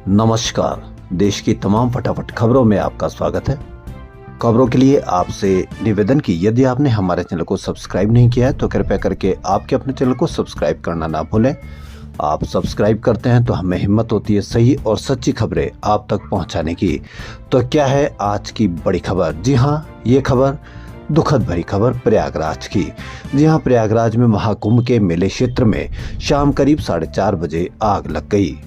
नमस्कार। देश की तमाम फटाफट खबरों में आपका स्वागत है। खबरों के लिए आपसे निवेदन की यदि आपने हमारे चैनल को सब्सक्राइब नहीं किया है तो कृपया करके आपके अपने चैनल को सब्सक्राइब करना ना भूलें। आप सब्सक्राइब करते हैं तो हमें हिम्मत होती है सही और सच्ची खबरें आप तक पहुंचाने की। तो क्या है आज की बड़ी खबर? जी हाँ, ये खबर दुखद भरी खबर प्रयागराज की। जी हाँ, प्रयागराज में महाकुंभ के मेले क्षेत्र में शाम करीब 4:30 बजे आग लग गई।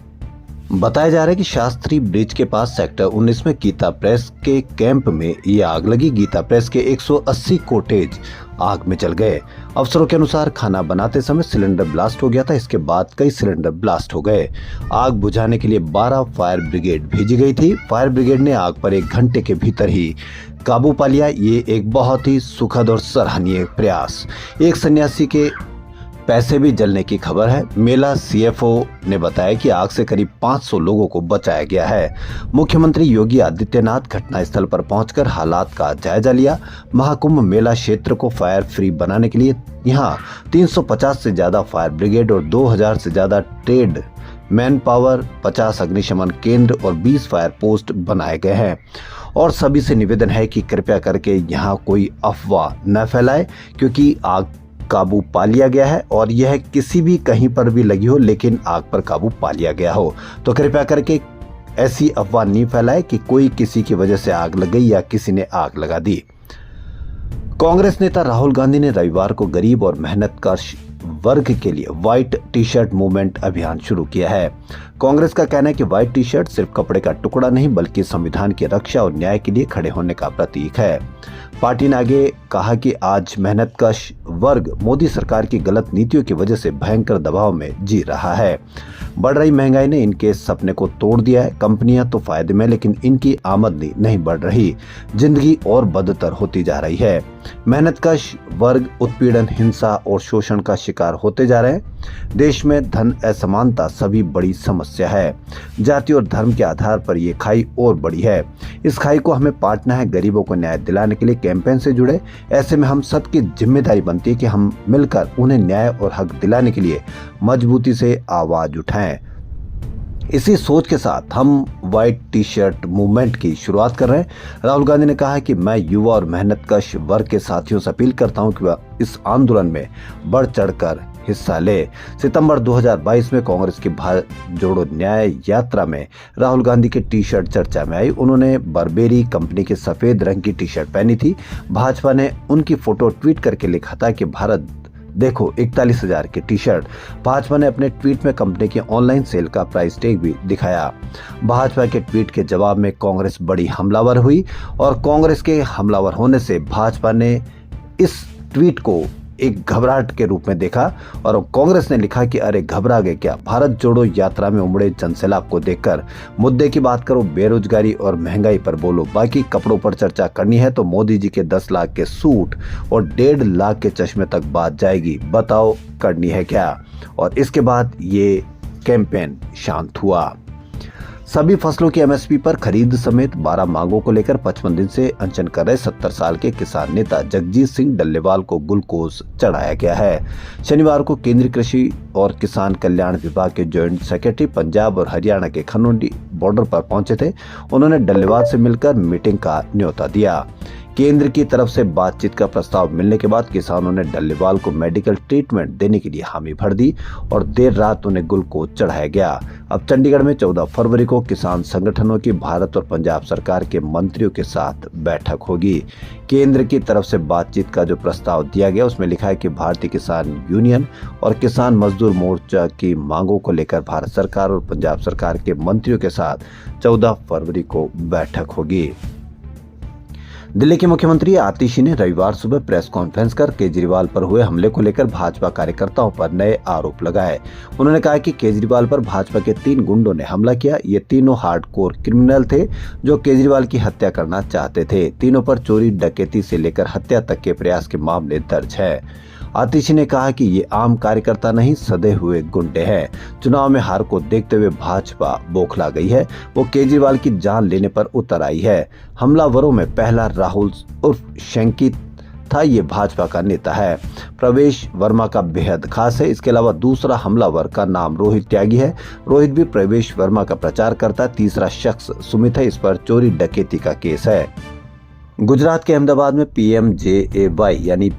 बताया जा रहा है कि शास्त्री ब्रिज के पास सेक्टर 19 में गीता प्रेस के कैंप में ये आग लगी। गीता प्रेस के 180 कोटेज आग में जल गए। अफसरों के अनुसार खाना बनाते समय सिलेंडर ब्लास्ट हो गया था। इसके बाद कई सिलेंडर ब्लास्ट हो गए। आग बुझाने के लिए 12 फायर ब्रिगेड भेजी गई थी। फायर ब्रिगेड ने आग पर 1 घंटे के भीतर ही काबू पा लिया। ये एक बहुत ही सुखद और सराहनीय प्रयास। एक सन्यासी के पैसे भी जलने की खबर है। मेला सीएफओ ने बताया कि आग से करीब 500 लोगों को बचाया गया है। मुख्यमंत्री योगी आदित्यनाथ घटनास्थल पर पहुंचकर हालात का जायजा लिया। महाकुंभ मेला क्षेत्र को फायर फ्री बनाने के लिए यहां 350 से ज्यादा फायर ब्रिगेड और 2000 से ज्यादा ट्रेड मैन पावर, 50 अग्निशमन केंद्र और 20 फायर पोस्ट बनाए गए हैं। और सभी से निवेदन है कि कृपया करके यहाँ कोई अफवाह न फैलाए, क्योंकि आग काबू पा लिया गया है और यह किसी भी कहीं पर भी लगी हो लेकिन आग पर काबू पा लिया गया हो। तो कृपया करके ऐसी अफवाह नहीं फैलाए कि कोई किसी की वजह से आग लग गई या किसी ने आग लगा दी। कांग्रेस नेता राहुल गांधी ने रविवार को गरीब और मेहनतकश वर्ग के लिए व्हाइट टी शर्ट मूवमेंट अभियान शुरू किया है। कांग्रेस का कहना है कि व्हाइट टी शर्ट सिर्फ कपड़े का टुकड़ा नहीं बल्कि संविधान की रक्षा और न्याय के लिए खड़े होने का प्रतीक है। पार्टी ने आगे कहा कि आज मेहनतकश वर्ग मोदी सरकार की गलत नीतियों की वजह से भयंकर दबाव में जी रहा है। बढ़ रही महंगाई ने इनके सपने को तोड़ दिया है। कंपनियां तो फायदे में, लेकिन इनकी आमदनी नहीं बढ़ रही। जिंदगी और बदतर होती जा रही है। मेहनतकश वर्ग उत्पीड़न, हिंसा और शोषण का शिकार होते जा रहे हैं। देश में धन असमानता सभी बड़ी समस्या है। जाति और धर्म के आधार पर ये खाई और बड़ी है। इस खाई को हमें पाटना है। गरीबों को न्याय दिलाने के लिए कैंपेन से जुड़े। ऐसे में हम सबकी जिम्मेदारी बनती है कि हम मिलकर उन्हें न्याय और हक दिलाने के लिए मजबूती से आवाज उठाएं। इसी सोच के साथ हम व्हाइट टी शर्ट मूवमेंट की शुरुआत कर रहे हैं। राहुल गांधी ने कहा कि मैं युवा और मेहनतकश वर्ग के साथियों से अपील करता हूं कि वह इस आंदोलन में बढ़ चढ़कर हिस्सा ले। सितंबर 2022 में कांग्रेस की भारत जोड़ो न्याय यात्रा में राहुल गांधी की टी शर्ट चर्चा में आई। उन्होंने बर्बेरी कंपनी की सफेद रंग की टी शर्ट पहनी थी। भाजपा ने उनकी फोटो ट्वीट करके लिखा था कि भारत देखो 41,000 की टी शर्ट। भाजपा ने अपने ट्वीट में कंपनी की ऑनलाइन सेल का प्राइस टैग भी दिखाया। भाजपा के ट्वीट के जवाब में कांग्रेस बड़ी हमलावर हुई और कांग्रेस के हमलावर होने से भाजपा ने इस ट्वीट को एक घबराहट के रूप में देखा और कांग्रेस ने लिखा कि अरे घबरा गए क्या? भारत जोड़ो यात्रा में उमड़े जनसैलाब को देखकर मुद्दे की बात करो, बेरोजगारी और महंगाई पर बोलो। बाकी कपड़ों पर चर्चा करनी है तो मोदी जी के 10 लाख के सूट और 1.5 लाख के चश्मे तक बात जाएगी। बताओ करनी है क्या? और इसके बाद ये कैंपेन शांत हुआ। सभी फसलों की एमएसपी पर खरीद समेत 12 मांगों को लेकर 55 दिन से अनशन कर रहे 70 साल के किसान नेता जगजीत सिंह डल्लेवाल को ग्लूकोज चढ़ाया गया है। शनिवार को केंद्रीय कृषि और किसान कल्याण विभाग के जॉइंट सेक्रेटरी पंजाब और हरियाणा के खनौंडी बॉर्डर पर पहुंचे थे। उन्होंने डल्लेवाल से मिलकर मीटिंग का न्योता दिया। केंद्र की तरफ से बातचीत का प्रस्ताव मिलने के बाद किसानों ने डल्लेवाल को मेडिकल ट्रीटमेंट देने के लिए हामी भर दी और देर रात उन्हें ग्लूकोज चढ़ाया गया। अब चंडीगढ़ में 14 फरवरी को किसान संगठनों की भारत और पंजाब सरकार के मंत्रियों के साथ बैठक होगी। केंद्र की तरफ से बातचीत का जो प्रस्ताव दिया गया उसमें लिखा है कि भारतीय किसान यूनियन और किसान मजदूर मोर्चा की मांगों को लेकर भारत सरकार और पंजाब सरकार के मंत्रियों के साथ 14 फरवरी को बैठक होगी। दिल्ली के मुख्यमंत्री आतिशी ने रविवार सुबह प्रेस कॉन्फ्रेंस कर केजरीवाल पर हुए हमले को लेकर भाजपा कार्यकर्ताओं पर नए आरोप लगाए। उन्होंने कहा कि केजरीवाल पर भाजपा के 3 गुंडों ने हमला किया। ये तीनों हार्डकोर क्रिमिनल थे जो केजरीवाल की हत्या करना चाहते थे। तीनों पर चोरी, डकैती से लेकर हत्या तक के प्रयास के मामले दर्ज है। आतिशी ने कहा कि ये आम कार्यकर्ता नहीं, सधे हुए गुंडे हैं। चुनाव में हार को देखते हुए भाजपा बौखला गई है। वो केजरीवाल की जान लेने पर उतर आई है। हमलावरों में पहला राहुल उर्फ शंकित था ये भाजपा का नेता है। प्रवेश वर्मा का बेहद खास है। इसके अलावा दूसरा हमलावर का नाम रोहित त्यागी है। रोहित भी प्रवेश वर्मा का प्रचार करता है। तीसरा शख्स सुमित है। इस पर चोरी डकैती का केस है। गुजरात के अहमदाबाद में PMJAY यानी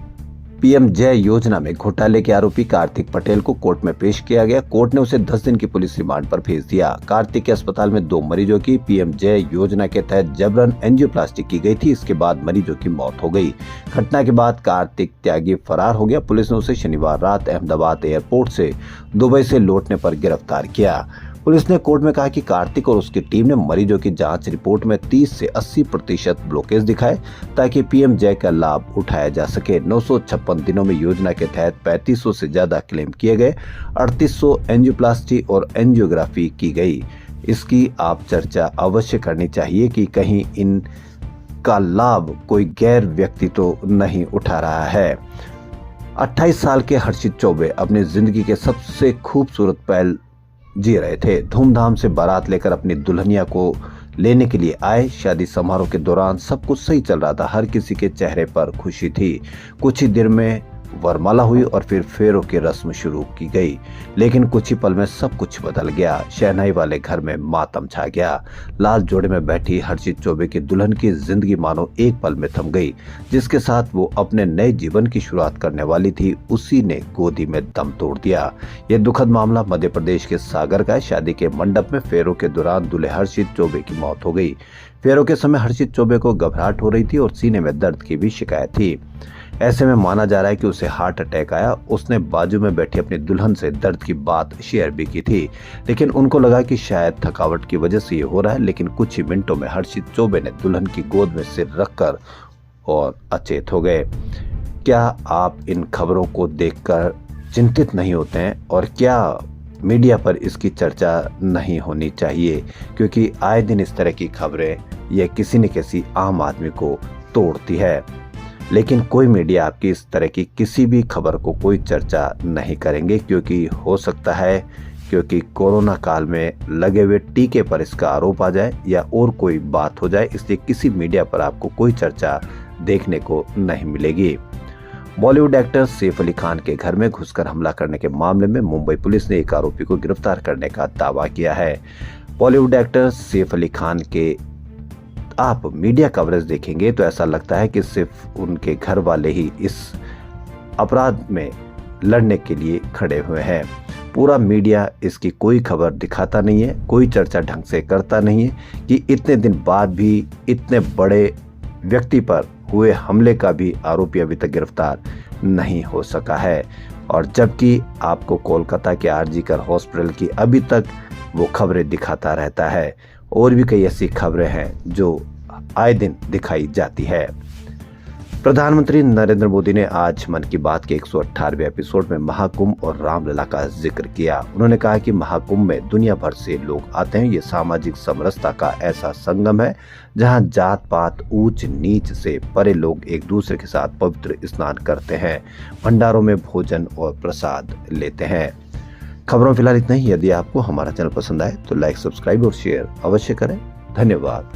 PMJay योजना में घोटाले के आरोपी कार्तिक पटेल को कोर्ट में पेश किया गया। कोर्ट ने उसे 10 दिन की पुलिस रिमांड पर भेज दिया। कार्तिक के अस्पताल में 2 मरीजों की PMJay योजना के तहत जबरन एंजियोप्लास्टी की गई थी। इसके बाद मरीजों की मौत हो गई। घटना के बाद कार्तिक त्यागी फरार हो गया। पुलिस ने उसे शनिवार रात अहमदाबाद एयरपोर्ट से दुबई से लौटने पर गिरफ्तार किया। पुलिस ने कोर्ट में कहा कि कार्तिक और उसकी टीम ने मरीजों की जांच रिपोर्ट में 30 से 80% ब्लॉकेज दिखाए ताकि PMJay का लाभ उठाया जा सके। 956 दिनों में योजना के तहत 3500 से ज्यादा क्लेम किए गए। 3800 एंजियोप्लास्टी और एंजियोग्राफी की गई। इसकी आप चर्चा अवश्य करनी चाहिए कि कहीं इन का लाभ कोई गैर व्यक्ति तो नहीं उठा रहा है। 28 साल के हर्षित चौबे अपनी जिंदगी के सबसे खूबसूरत पल जी रहे थे। धूमधाम से बारात लेकर अपनी दुल्हनिया को लेने के लिए आए। शादी समारोह के दौरान सब कुछ सही चल रहा था। हर किसी के चेहरे पर खुशी थी। कुछ ही देर में वरमाला हुई और फिर फेरों की रस्म शुरू की गई। लेकिन कुछ ही पल में सब कुछ बदल गया। शहनाई वाले घर में मातम छा गया। लाल जोड़े में बैठी हर्षित चौबे की दुल्हन की जिंदगी मानो एक पल में थम गई। जिसके साथ वो अपने नए जीवन की शुरुआत करने वाली थी, उसी ने गोदी में दम तोड़ दिया। यह दुखद मामला मध्य प्रदेश के सागर का है। शादी के मंडप में फेरों के दौरान दूल्हे हर्षित चौबे की मौत हो गई। फेरों के समय हर्षित चौबे को घबराहट हो रही थी और सीने में दर्द की भी शिकायत थी। ऐसे में माना जा रहा है कि उसे हार्ट अटैक आया। उसने बाजू में बैठी अपनी दुल्हन से दर्द की बात शेयर भी की थी, लेकिन उनको लगा कि शायद थकावट की वजह से ये हो रहा है। लेकिन कुछ ही मिनटों में हर्षित चौबे ने दुल्हन की गोद में सिर रखकर और अचेत हो गए। क्या आप इन खबरों को देखकर चिंतित नहीं होते हैं? और क्या मीडिया पर इसकी चर्चा नहीं होनी चाहिए? क्योंकि आए दिन इस तरह की खबरें यह किसी न किसी आम आदमी को तोड़ती है। लेकिन कोई मीडिया आपकी इस तरह की किसी भी खबर को कोई चर्चा नहीं करेंगे, क्योंकि हो सकता है क्योंकि कोरोना काल में लगे हुए टीके पर इसका आरोप आ जाए या और कोई बात हो जाए। इसलिए किसी मीडिया पर आपको कोई चर्चा देखने को नहीं मिलेगी। बॉलीवुड एक्टर सैफ अली खान के घर में घुसकर हमला करने के मामले में मुंबई पुलिस ने एक आरोपी को गिरफ्तार करने का दावा किया है। बॉलीवुड एक्टर सैफ अली खान के आप मीडिया कवरेज देखेंगे तो ऐसा लगता है कि सिर्फ उनके घर वाले ही इस अपराध में लड़ने के लिए खड़े हुए हैं। पूरा मीडिया इसकी कोई खबर दिखाता नहीं है, कोई चर्चा ढंग से करता नहीं है कि इतने दिन बाद भी इतने बड़े व्यक्ति पर हुए हमले का भी आरोपी अभी तक गिरफ्तार नहीं हो सका है। और जबकि आपको कोलकाता के आरजीकर हॉस्पिटल की अभी तक वो खबरें दिखाता रहता है। और भी कई ऐसी खबरें हैं जो आए दिन दिखाई जाती है। प्रधानमंत्री नरेंद्र मोदी ने आज मन की बात के 118वें एपिसोड में महाकुंभ और रामलला का जिक्र किया। उन्होंने कहा कि महाकुंभ में दुनिया भर से लोग आते हैं। ये सामाजिक समरसता का ऐसा संगम है जहां जात पात ऊंच नीच से परे लोग एक दूसरे के साथ पवित्र स्नान करते हैं, भंडारों में भोजन और प्रसाद लेते हैं। खबरों फिलहाल इतना ही। यदि आपको हमारा चैनल पसंद आए तो लाइक, सब्सक्राइब और शेयर अवश्य करें। धन्यवाद।